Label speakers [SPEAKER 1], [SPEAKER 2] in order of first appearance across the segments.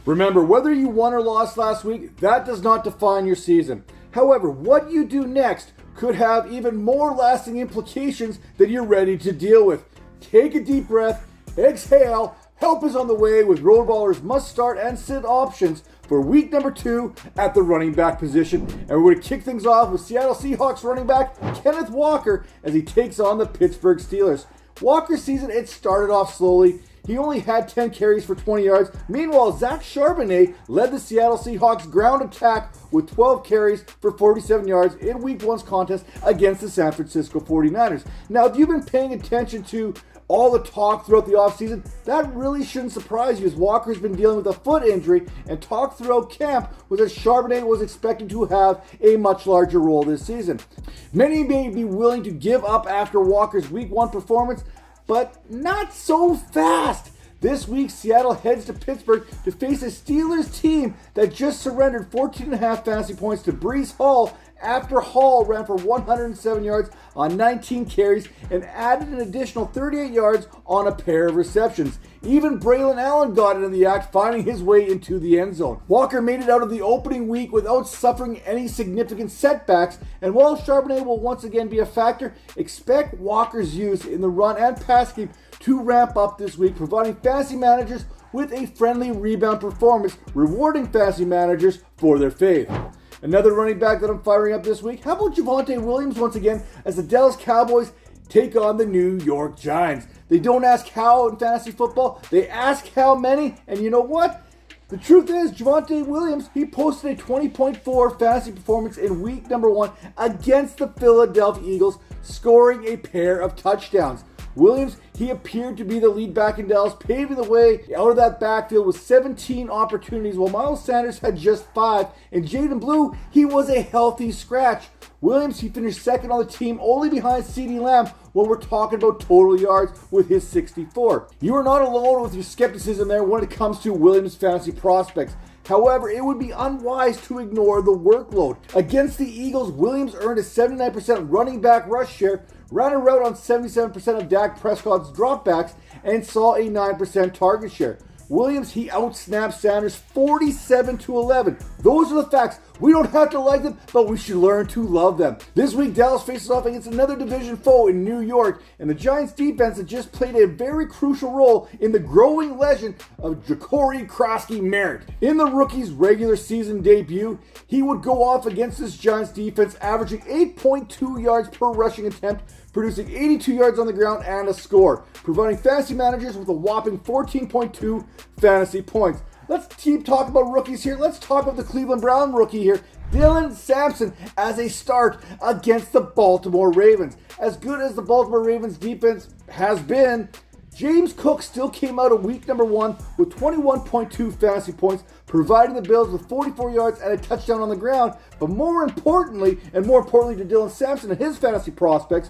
[SPEAKER 1] Remember, whether you won or lost last week, that does not define your season. However, what you do next could have even more lasting implications than you're ready to deal with. Take a deep breath, exhale. Help is on the way with RotoBaller's must-start and sit options for week number 2 at the running back position. And we're going to kick things off with Seattle Seahawks running back Kenneth Walker as he takes on the Pittsburgh Steelers. Walker's season, it started off slowly. He only had 10 carries for 20 yards. Meanwhile, Zach Charbonnet led the Seattle Seahawks ground attack with 12 carries for 47 yards in Week 1's contest against the San Francisco 49ers. Now, if you've been paying attention to all the talk throughout the offseason, that really shouldn't surprise you, as Walker's been dealing with a foot injury, and talk throughout camp was that Charbonnet was expected to have a much larger role this season. Many may be willing to give up after Walker's Week 1 performance, but not so fast. This week, Seattle heads to Pittsburgh to face a Steelers team that just surrendered 14.5 fantasy points to Breece Hall after Hall ran for 107 yards on 19 carries and added an additional 38 yards on a pair of receptions. Even Braylon Allen got into the act, finding his way into the end zone. Walker made it out of the opening week without suffering any significant setbacks, and while Charbonnet will once again be a factor, expect Walker's use in the run and pass game to ramp up this week, providing fantasy managers with a friendly rebound performance, rewarding fantasy managers for their faith. Another running back that I'm firing up this week, how about Javonte Williams once again as the Dallas Cowboys take on the New York Giants. They don't ask how in fantasy football, they ask how many, and you know what? The truth is, Javonte Williams, he posted a 20.4 fantasy performance in week number 1 against the Philadelphia Eagles, scoring a pair of touchdowns. Williams, he appeared to be the lead back in Dallas, paving the way out of that backfield with 17 opportunities, while Miles Sanders had just 5, and Jaden Blue, he was a healthy scratch. Williams, he finished second on the team, only behind CeeDee Lamb when we're talking about total yards with his 64. You are not alone with your skepticism there when it comes to Williams' fantasy prospects. However, it would be unwise to ignore the workload. Against the Eagles, Williams earned a 79% running back rush share, ran a route on 77% of Dak Prescott's dropbacks, and saw a 9% target share. Williams, he outsnapped Sanders 47-11. Those are the facts. We don't have to like them, but we should learn to love them. This week, Dallas faces off against another division foe in New York, and the Giants' defense has just played a very crucial role in the growing legend of Jacory Krosky-Merritt. In the rookie's regular season debut, he would go off against this Giants defense, averaging 8.2 yards per rushing attempt, producing 82 yards on the ground and a score, providing fantasy managers with a whopping 14.2 fantasy points. Let's keep talking about rookies here. Let's talk about the Cleveland Brown rookie here, Dylan Sampson, as a start against the Baltimore Ravens. As good as the Baltimore Ravens defense has been, James Cook still came out of week number 1 with 21.2 fantasy points, providing the Bills with 44 yards and a touchdown on the ground. But more importantly to Dylan Sampson and his fantasy prospects,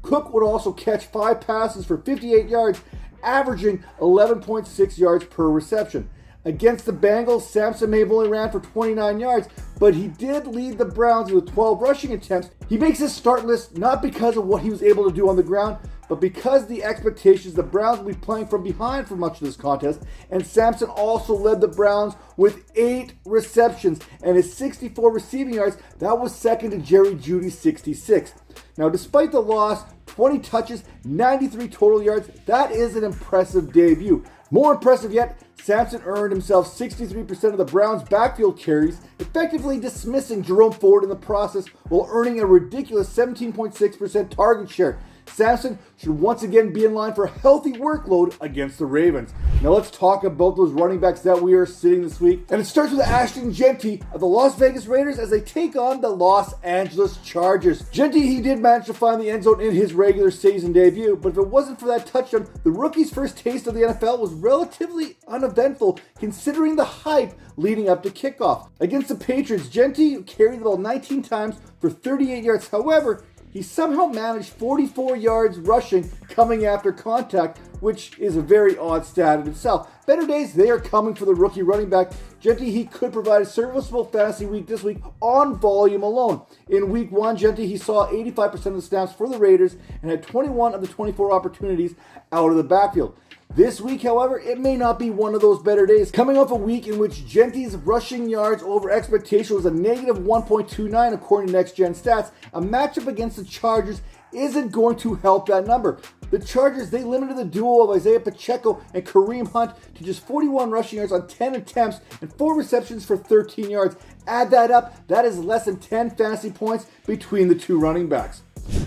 [SPEAKER 1] Cook would also catch 5 passes for 58 yards, averaging 11.6 yards per reception. Against the Bengals, Sampson may have only ran for 29 yards, but he did lead the Browns with 12 rushing attempts. He makes his start list not because of what he was able to do on the ground, but because the expectations the Browns will be playing from behind for much of this contest, and Sampson also led the Browns with 8 receptions and his 64 receiving yards. That was second to Jerry Jeudy's 66. Now, despite the loss, 20 touches, 93 total yards, that is an impressive debut. More impressive yet, Sampson earned himself 63% of the Browns' backfield carries, effectively dismissing Jerome Ford in the process while earning a ridiculous 17.6% target share. Sampson should once again be in line for a healthy workload against the Ravens. Now let's talk about those running backs that we are sitting this week. And it starts with Ashton Jeanty of the Las Vegas Raiders as they take on the Los Angeles Chargers. Jeanty, he did manage to find the end zone in his regular season debut, but if it wasn't for that touchdown, the rookie's first taste of the NFL was relatively uneventful considering the hype leading up to kickoff. Against the Patriots, Jeanty carried the ball 19 times for 38 yards. However, he somehow managed 44 yards rushing coming after contact, which is a very odd stat in itself. Better days, they are coming for the rookie running back. Jeanty, he could provide a serviceable fantasy week this week on volume alone. In week 1, Jeanty, he saw 85% of the snaps for the Raiders and had 21 of the 24 opportunities out of the backfield. This week, however, it may not be one of those better days. Coming off a week in which Genty's rushing yards over expectation was a negative 1.29 according to Next Gen Stats, a matchup against the Chargers isn't going to help that number. The Chargers, they limited the duo of Isaiah Pacheco and Kareem Hunt to just 41 rushing yards on 10 attempts and 4 receptions for 13 yards. Add that up, that is less than 10 fantasy points between the two running backs.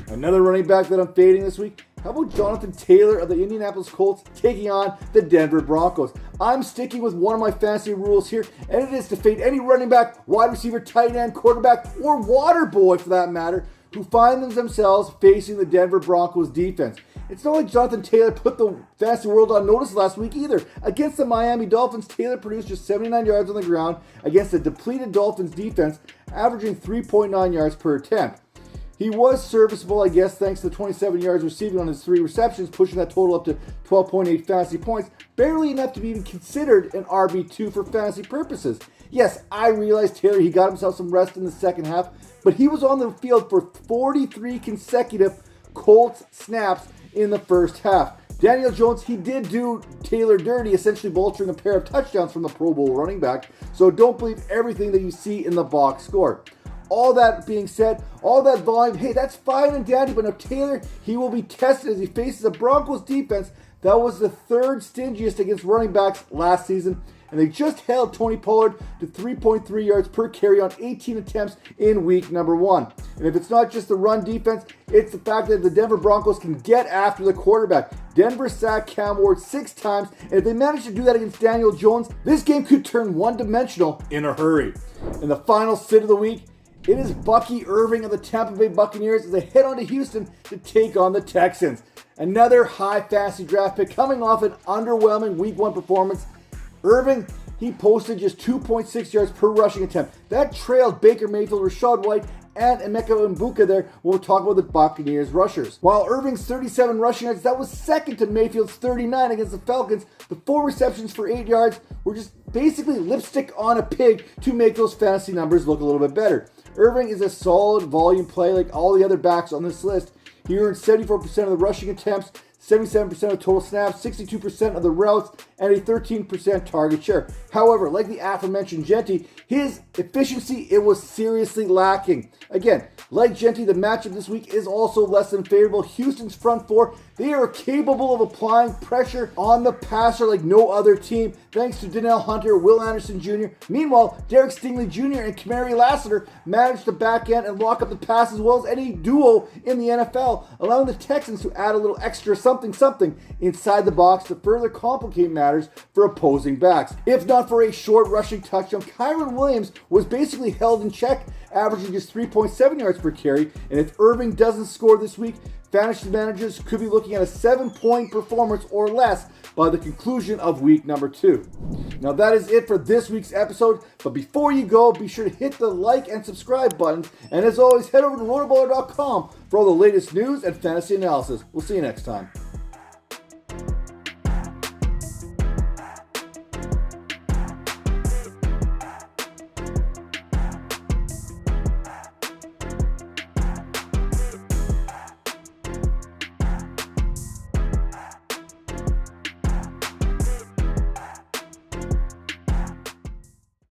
[SPEAKER 1] Another running back that I'm fading this week, how about Jonathan Taylor of the Indianapolis Colts taking on the Denver Broncos? I'm sticking with one of my fantasy rules here, and it is to fade any running back, wide receiver, tight end, quarterback, or water boy for that matter, who find themselves facing the Denver Broncos defense. It's not like Jonathan Taylor put the fantasy world on notice last week either. Against the Miami Dolphins, Taylor produced just 79 yards on the ground against a depleted Dolphins defense, averaging 3.9 yards per attempt. He was serviceable, I guess, thanks to the 27 yards receiving on his 3 receptions, pushing that total up to 12.8 fantasy points, barely enough to be even considered an RB2 for fantasy purposes. Yes, I realize Taylor, he got himself some rest in the second half, but he was on the field for 43 consecutive Colts snaps in the first half. Daniel Jones, he did do Taylor dirty, essentially bolstering a pair of touchdowns from the Pro Bowl running back, so don't believe everything that you see in the box score. All that being said, all that volume, hey, that's fine and dandy, but now Taylor, he will be tested as he faces a Broncos defense that was the 3rd stingiest against running backs last season, and they just held Tony Pollard to 3.3 yards per carry on 18 attempts in week number 1. And if it's not just the run defense, it's the fact that the Denver Broncos can get after the quarterback. Denver sacked Cam Ward 6 times, and if they manage to do that against Daniel Jones, this game could turn one-dimensional in a hurry. In the final sit of the week, it is Bucky Irving of the Tampa Bay Buccaneers as they head on to Houston to take on the Texans. Another high fantasy draft pick coming off an underwhelming week 1 performance. Irving, he posted just 2.6 yards per rushing attempt. That trailed Baker Mayfield, Rachaad White, and Emeka Mbuka there when we're talking about the Buccaneers rushers. While Irving's 37 rushing yards, that was second to Mayfield's 39 against the Falcons. The 4 receptions for 8 yards were just basically lipstick on a pig to make those fantasy numbers look a little bit better. Irving is a solid volume play like all the other backs on this list. He earned 74% of the rushing attempts, 77% of total snaps, 62% of the routes, and a 13% target share. However, like the aforementioned Genty, his efficiency, it was seriously lacking. Again, like Genty, the matchup this week is also less than favorable. Houston's front 4, they are capable of applying pressure on the passer like no other team, thanks to Danielle Hunter, Will Anderson Jr. Meanwhile, Derek Stingley Jr. and Kamari Lassiter managed to back end and lock up the pass as well as any duo in the NFL, allowing the Texans to add a little extra something inside the box to further complicate matters for opposing backs. If not for a short rushing touchdown, Kyron Williams was basically held in check, averaging just 3.7 yards per carry, and if Irving doesn't score this week, fantasy managers could be looking at a 7-point performance or less by the conclusion of week number 2. Now that is it for this week's episode, but before you go, be sure to hit the like and subscribe buttons, and as always, head over to RotoBaller.com for all the latest news and fantasy analysis. We'll see you next time.